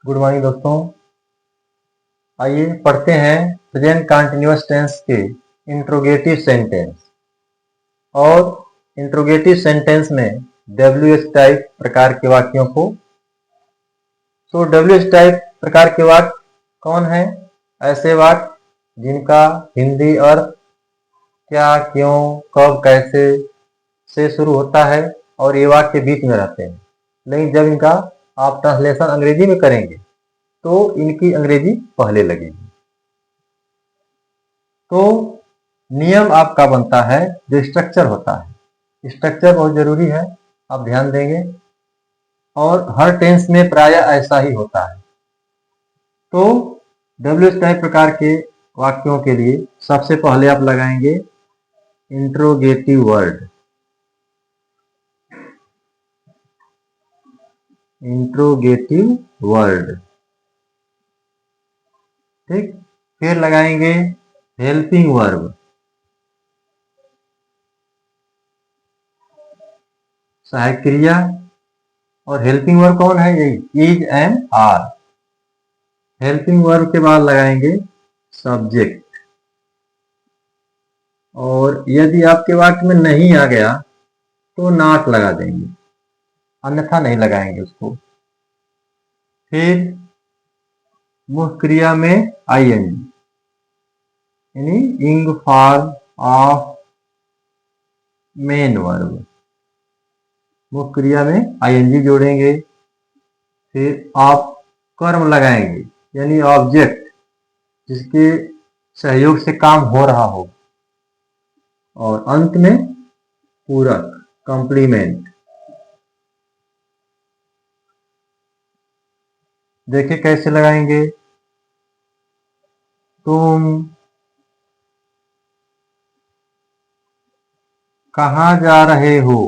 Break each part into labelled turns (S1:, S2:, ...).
S1: Good morning दोस्तों। आइए पढ़ते हैं प्रेजेंट कंटिन्यूअस टेंस के इंट्रोगेटिव सेंटेंस। और इंट्रोगेटिव सेंटेंस में WH टाइप प्रकार के वाक्यों को। तो WH टाइप प्रकार के वाक्य कौन है? ऐसे वाक्य जिनका हिंदी अर्थ क्या, क्यों, कब, कैसे से शुरू होता है और ये वाक्य बीच में रहते हैं। लेकिन जब इनका आप ट्रांसलेशन अंग्रेजी में करेंगे तो इनकी अंग्रेजी पहले लगेगी। तो नियम आपका बनता है, जो स्ट्रक्चर होता है, स्ट्रक्चर बहुत जरूरी है, आप ध्यान देंगे। और हर टेंस में प्रायः ऐसा ही होता है। तो WH टाइप प्रकार के वाक्यों के लिए सबसे पहले आप लगाएंगे इंट्रोगेटिव वर्ड। इंट्रोगेटिव वर्ड, ठीक। फिर लगाएंगे हेल्पिंग वर्ब, सहायक क्रिया। और हेल्पिंग वर्ब कौन है? यही is, am, are. Helping verb के बाद लगाएंगे सब्जेक्ट। और यदि आपके वाक्य में नहीं आ गया तो नॉट लगा देंगे, अन्यथा नहीं लगाएंगे उसको। फिर मुख्य क्रिया में आईएनजी, यानी इंग फॉर्म ऑफ मेन वर्ब। मुख्य क्रिया में आईएनजी जोड़ेंगे। फिर आप कर्म लगाएंगे, यानी ऑब्जेक्ट जिसके सहयोग से काम हो रहा हो। और अंत में पूरक, कॉम्प्लीमेंट। देखिए कैसे लगाएंगे। तुम कहाँ जा रहे हो?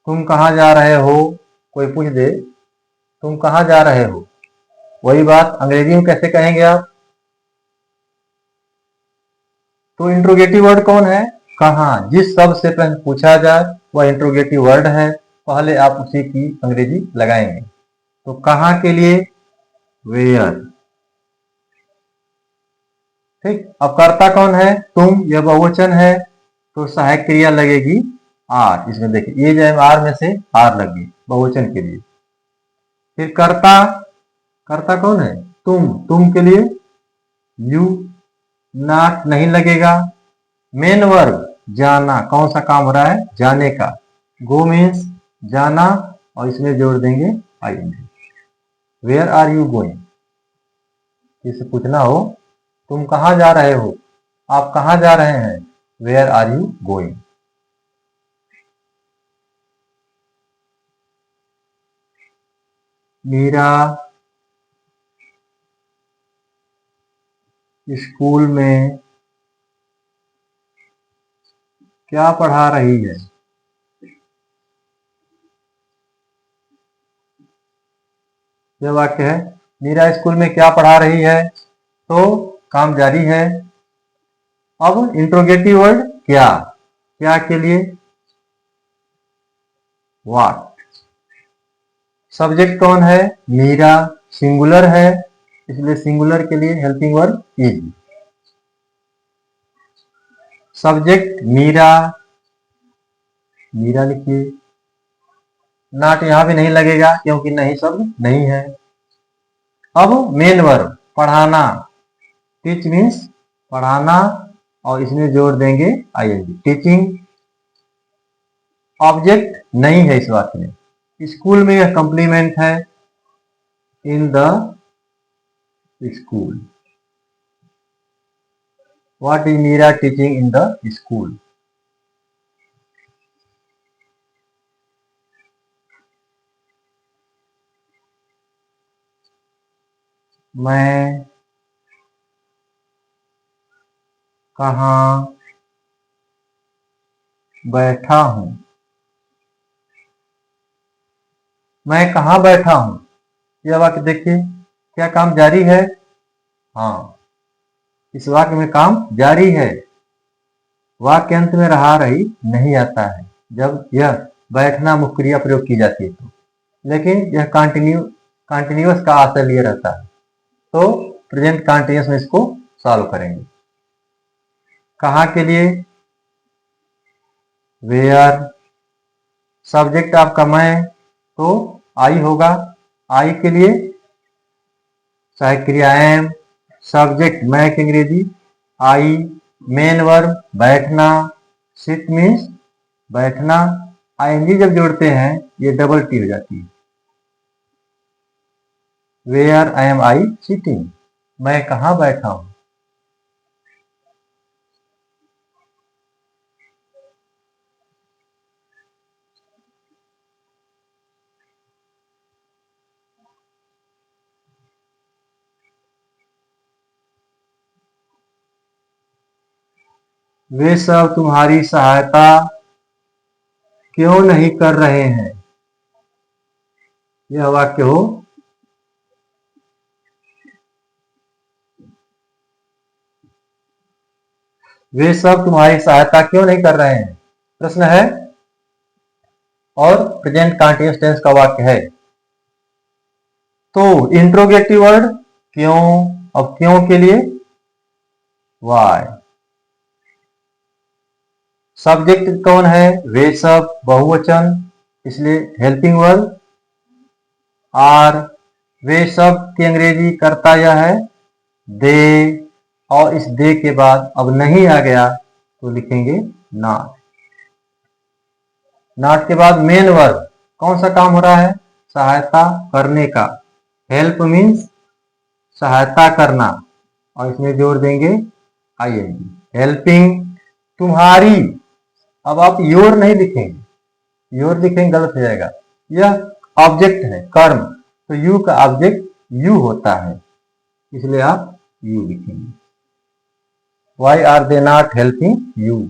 S1: तुम कहाँ जा रहे हो, कोई पूछ दे तुम कहाँ जा रहे हो, वही बात अंग्रेजी में कैसे कहेंगे आप? तो इंट्रोगेटिव वर्ड कौन है? कहाँ। जिस शब्द से प्रश्न पूछा जाए वह इंट्रोगेटिव वर्ड है, पहले आप उसी की अंग्रेजी लगाएंगे। तो कहाँ के लिए वेयर, ठीक। अब कर्ता कौन है? तुम, यह बहुवचन है तो सहायक क्रिया लगेगी आर। इसमें देखिए ये जो आर में से आर लगी बहुवचन के लिए। फिर कर्ता, कर्ता कौन है? तुम के लिए यू, नॉट नहीं लगेगा। मेन वर्ब जाना, कौन सा काम हो रहा है? जाने का। गो मीन्स जाना, और इसमें जोड़ देंगे ING. Where are you going, किसी पूछना हो तुम कहाँ जा रहे हो, आप कहाँ जा रहे हैं, where are you going. Meera school में क्या पढ़ा रही है? यह वाक्य है, मीरा स्कूल में क्या पढ़ा रही है, तो काम जारी है। अब इंट्रोगेटिव वर्ड क्या, क्या के लिए व्हाट। सब्जेक्ट कौन है? मीरा, सिंगुलर है इसलिए सिंगुलर के लिए helping verb is. Subject Meera, Meera लिखिए। नॉट यहां भी नहीं लगेगा क्योंकि नहीं शब्द नहीं है। अब मेन वर्ब पढ़ाना, टीच मीन्स पढ़ाना, और इसमें जोड़ देंगे आईएनजी, टीचिंग। ऑब्जेक्ट नहीं है इस वाक्य में। स्कूल में यह कॉम्प्लीमेंट है, in the school. What is Meera teaching in the school. मैं कहाँ बैठा हूं, मैं कहाँ बैठा हूं। यह वाक्य देखिए, क्या काम जारी है? हाँ, इस वाक्य में काम जारी है। वाक्य अंत में रहा रही नहीं आता है। जब यह बैठना मुख्य क्रिया प्रयोग की जाती है तो, लेकिन यह कंटिन्यूअस का आशय लिए रहता है, तो प्रेजेंट कंटिन्यूअस में इसको सॉल्व करेंगे। कहाँ के लिए? वेयर। सब्जेक्ट आपका मैं, तो आई होगा, आई के लिए सहायक क्रिया एम, सब्जेक्ट मैं की अंग्रेजी आई, मेन वर्ब बैठना, सिट मीन्स बैठना, आईएनजी जब जोड़ते हैं ये डबल टी हो जाती है। Where I am I sitting, मैं कहाँ बैठा हूं। वे सब तुम्हारी सहायता क्यों नहीं कर रहे हैं। यह वाक्य हो, वे सब तुम्हारी सहायता क्यों नहीं कर रहे हैं, प्रश्न है और प्रेजेंट कंटीन्यूअस टेंस का वाक्य है। तो इंट्रोगेटिव वर्ड क्यों, अब क्यों के लिए वाई। सब्जेक्ट कौन है? वे सब, बहुवचन, इसलिए हेल्पिंग वर्ब आर। वे सब की अंग्रेजी कर्ता यह है दे, और इस दे के बाद अब नहीं आ गया तो लिखेंगे नॉट। नॉट के बाद मेन वर्ब, कौन सा काम हो रहा है? सहायता करने का। हेल्प मीन्स सहायता करना, और इसमें जोड़ देंगे आईएनजी, हेल्पिंग। तुम्हारी, अब आप योर नहीं लिखेंगे, योर लिखेंगे गलत हो जाएगा, यह ऑब्जेक्ट है कर्म, तो यू का ऑब्जेक्ट यू होता है, इसलिए आप यू लिखेंगे। Why are they not helping you.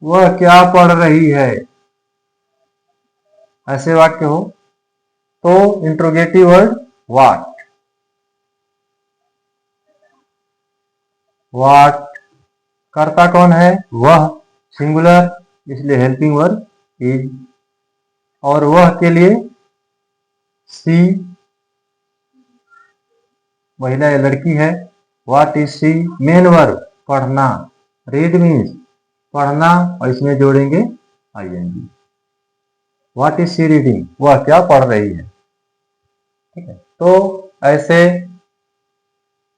S1: वह क्या पढ़ रही है, ऐसे वाक्य हो तो इंट्रोगेटिव वर्ड व्हाट। व्हाट, कर्ता कौन है? वह, सिंगुलर, इसलिए हेल्पिंग वर्ब इज, और वह के लिए सी, महिला या लड़की है। What is she, main verb पढ़ना, रीड मीन्स पढ़ना, और इसमें जोड़ेंगे ING. What is she reading, वह क्या पढ़ रही है। ठीक है, तो ऐसे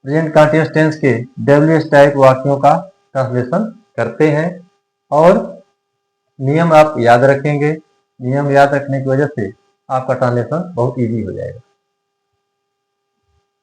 S1: प्रेजेंट कंटीन्यूअस टेंस के डब्ल्यूएच टाइप वाक्यों का ट्रांसलेशन करते हैं, और नियम आप याद रखेंगे। नियम याद रखने की वजह से आपका ट्रांसलेशन बहुत इजी हो जाएगा।